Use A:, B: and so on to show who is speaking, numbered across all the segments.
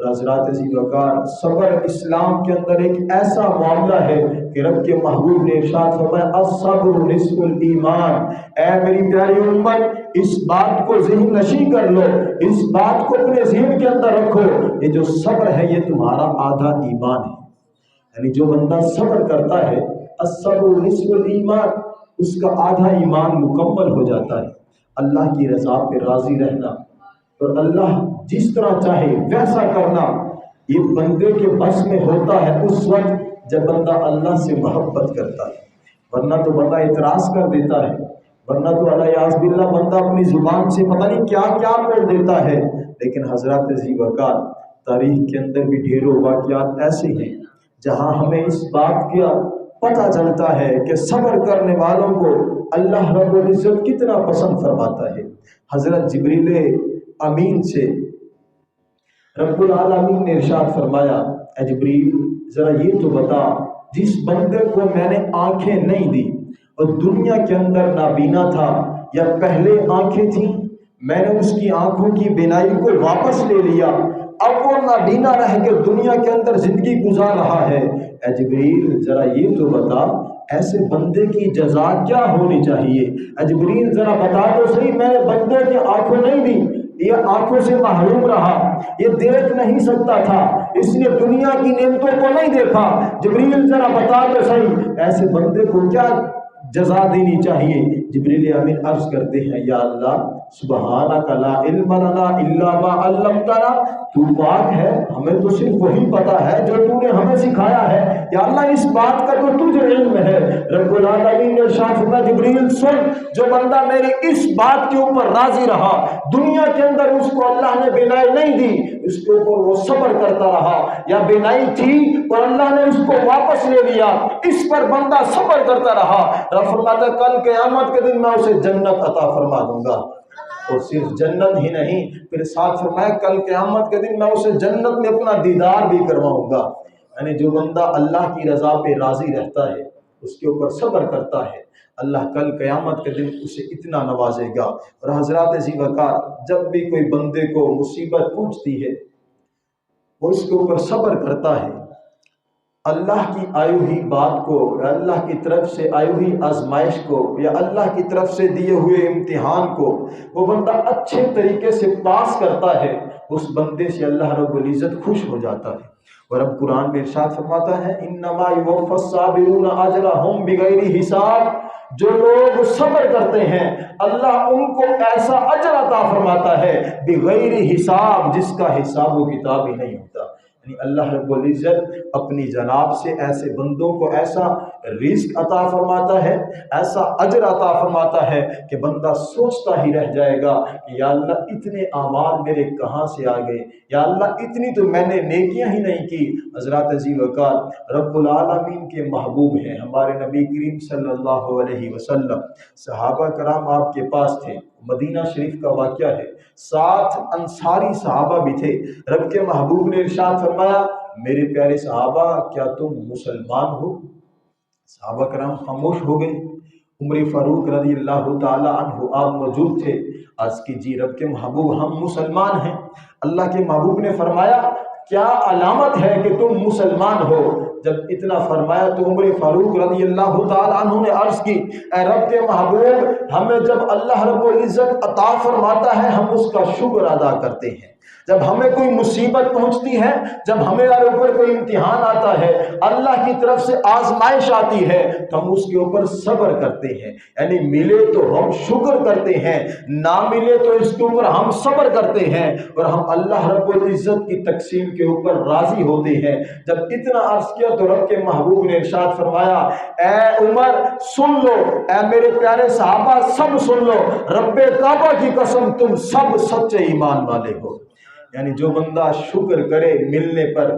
A: حضرات عزیز وقار، صبر اسلام کے اندر ایک ایسا معاملہ ہے کہ رب کے محبوب نے ارشاد فرمایا الصبر نصف الایمان۔ اے میری پیاری امت، اس بات کو ذہن نشین کر لو، اس بات کو اپنے ذہن کے اندر رکھو، یہ جو صبر ہے یہ تمہارا آدھا ایمان ہے۔ یعنی جو بندہ صبر کرتا ہے، الصبر نصف الایمان، اس کا آدھا ایمان مکمل ہو جاتا ہے۔ اللہ کی رضا پہ راضی رہنا اور اللہ جس طرح چاہے ویسا کرنا، یہ بندے کے بس میں ہوتا ہے اس وقت جب بندہ اللہ سے محبت کرتا ہے، ورنہ تو بندہ اعتراض کر دیتا ہے، ورنہ تو الیاذ باللہ بندہ اپنی زبان سے پتہ نہیں کیا کیا بول دیتا ہے۔ لیکن حضرات عزیز وقار، تاریخ کے اندر بھی ڈھیروں واقعات ایسے ہیں جہاں ہمیں اس بات کا پتہ چلتا ہے کہ صبر کرنے والوں کو اللہ رب العزت کتنا پسند فرماتا ہے۔ حضرت جبریل امین سے رب العالمین نے ارشاد فرمایا، اے جبریل ذرا یہ تو بتا، جس بندے کو میں نے آنکھیں نہیں دی اور دنیا کے اندر نابینا تھا، یا پہلے آنکھیں تھیں میں نے اس کی آنکھوں کی بینائی کو واپس لے لیا، اب وہ نابینا رہ کے دنیا کے اندر زندگی گزار رہا ہے، اے جبریل ذرا یہ تو بتا ایسے بندے کی جزا کیا ہونی چاہیے؟ اے جبریل ذرا بتا تو صحیح، میں نے بندے کی آنکھوں نہیں دی، یہ آنکھوں سے محروم رہا، یہ دیکھ نہیں سکتا تھا، اس نے دنیا کی نعمتوں کو نہیں دیکھا، جبریل ذرا بتا تو صحیح ایسے بندے کو کیا جزا دینی چاہیے؟ جبریل امین عرض کرتے ہیں، یا اللہ سبحانک لا علم لنا الا ما علمتنا، تو پاک ہے، ہمیں تو صرف وہی پتا ہے جو تو نے ہمیں سکھایا ہے، یا اللہ اس بات کا تو تجھے علم ہے۔ رب العالمین نے ارشاد فرمایا، جبریل سن، جو بندہ میری اس بات کے اوپر راضی رہا، دنیا کے اندر اس کو اللہ نے بینائی نہیں دی، اس کے اوپر وہ صبر کرتا رہا، یا بینائی تھی اور اللہ نے اس کو واپس لے لیا، اس پر بندہ صبر کرتا رہا، رب فرماتا ہے کل قیامت کے دن میں اسے جنت عطا فرما دوں گا، اور صرف جنت ہی نہیں، پھر ساتھ فرمایا کل قیامت کے دن میں اسے جنت میں اپنا دیدار بھی کرواؤں گا۔ یعنی جو بندہ اللہ کی رضا پہ راضی رہتا ہے، اس کے اوپر صبر کرتا ہے، اللہ کل قیامت کے دن اسے اتنا نوازے گا۔ اور حضرات عزیز وقار، جب بھی کوئی بندے کو مصیبت پہنچتی ہے، وہ اس کے اوپر صبر کرتا ہے، اللہ کی آئی ہوئی بات کو، یا اللہ کی طرف سے آئی ہوئی آزمائش کو، یا اللہ کی طرف سے دیے ہوئے امتحان کو وہ بندہ اچھے طریقے سے پاس کرتا ہے، اس بندے سے اللہ رب العزت خوش ہو جاتا ہے۔ اور اب قرآن میں ارشاد فرماتا ہے، انما یوفی الصابرون اجرهم بغیر حساب، جو لوگ صبر کرتے ہیں اللہ ان کو ایسا اجر عطا فرماتا ہے بغیر حساب، جس کا حساب و کتاب ہی نہیں ہوتا۔ یعنی اللہ رب العزت اپنی جناب سے ایسے بندوں کو ایسا رزق عطا فرماتا ہے، ایسا اجر عطا فرماتا ہے کہ بندہ سوچتا ہی رہ جائے گا کہ یا اللہ اتنے اعمال میرے کہاں سے آ گئے، یا اللہ اتنی تو میں نے نیکیاں ہی نہیں کی۔ حضرات عزیز وقار، رب العالمین کے محبوب ہیں ہمارے نبی کریم صلی اللہ علیہ وسلم، صحابہ کرام آپ کے پاس تھے، مدینہ شریف کا واقعہ ہے، 7 انصاری صحابہ بھی تھے، رب کے محبوب نے ارشاد فرمایا، میرے پیارے صحابہ کیا تم مسلمان ہو؟ صحابہ کرام خاموش ہو گئے۔ عمر فاروق رضی اللہ تعالی عنہ آپ موجود تھے، عرض کی جی رب کے محبوب ہم مسلمان ہیں۔ اللہ کے محبوب نے فرمایا کیا علامت ہے کہ تم مسلمان ہو؟ جب اتنا فرمایا تو عمر فاروق رضی اللہ تعالی عنہ نے عرض کی، اے رب کے محبوب ہمیں جب اللہ رب العزت عطا فرماتا ہے ہم اس کا شکر ادا کرتے ہیں، جب ہمیں کوئی مصیبت پہنچتی ہے، جب ہمارے اوپر کوئی امتحان آتا ہے، اللہ کی طرف سے آزمائش آتی ہے تو ہم اس کے اوپر صبر کرتے ہیں، یعنی ملے تو ہم شکر کرتے ہیں، نہ ملے تو اس کے اوپر ہم صبر کرتے ہیں، اور ہم اللہ رب العزت کی تقسیم کے اوپر راضی ہوتے ہیں۔ جب اتنا عرض کیا تو رب کے محبوب نے ارشاد فرمایا، اے عمر سن لو، اے میرے پیارے صحابہ سب سن لو، رب کعبہ کی قسم تم سب سچے ایمان والے ہو۔ یعنی جو بندہ شکر کرے ملنے پر،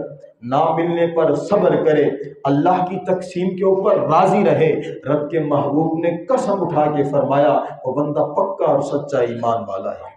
A: نہ ملنے پر صبر کرے، اللہ کی تقسیم کے اوپر راضی رہے، رب کے محبوب نے قسم اٹھا کے فرمایا وہ بندہ پکا اور سچا ایمان والا ہے۔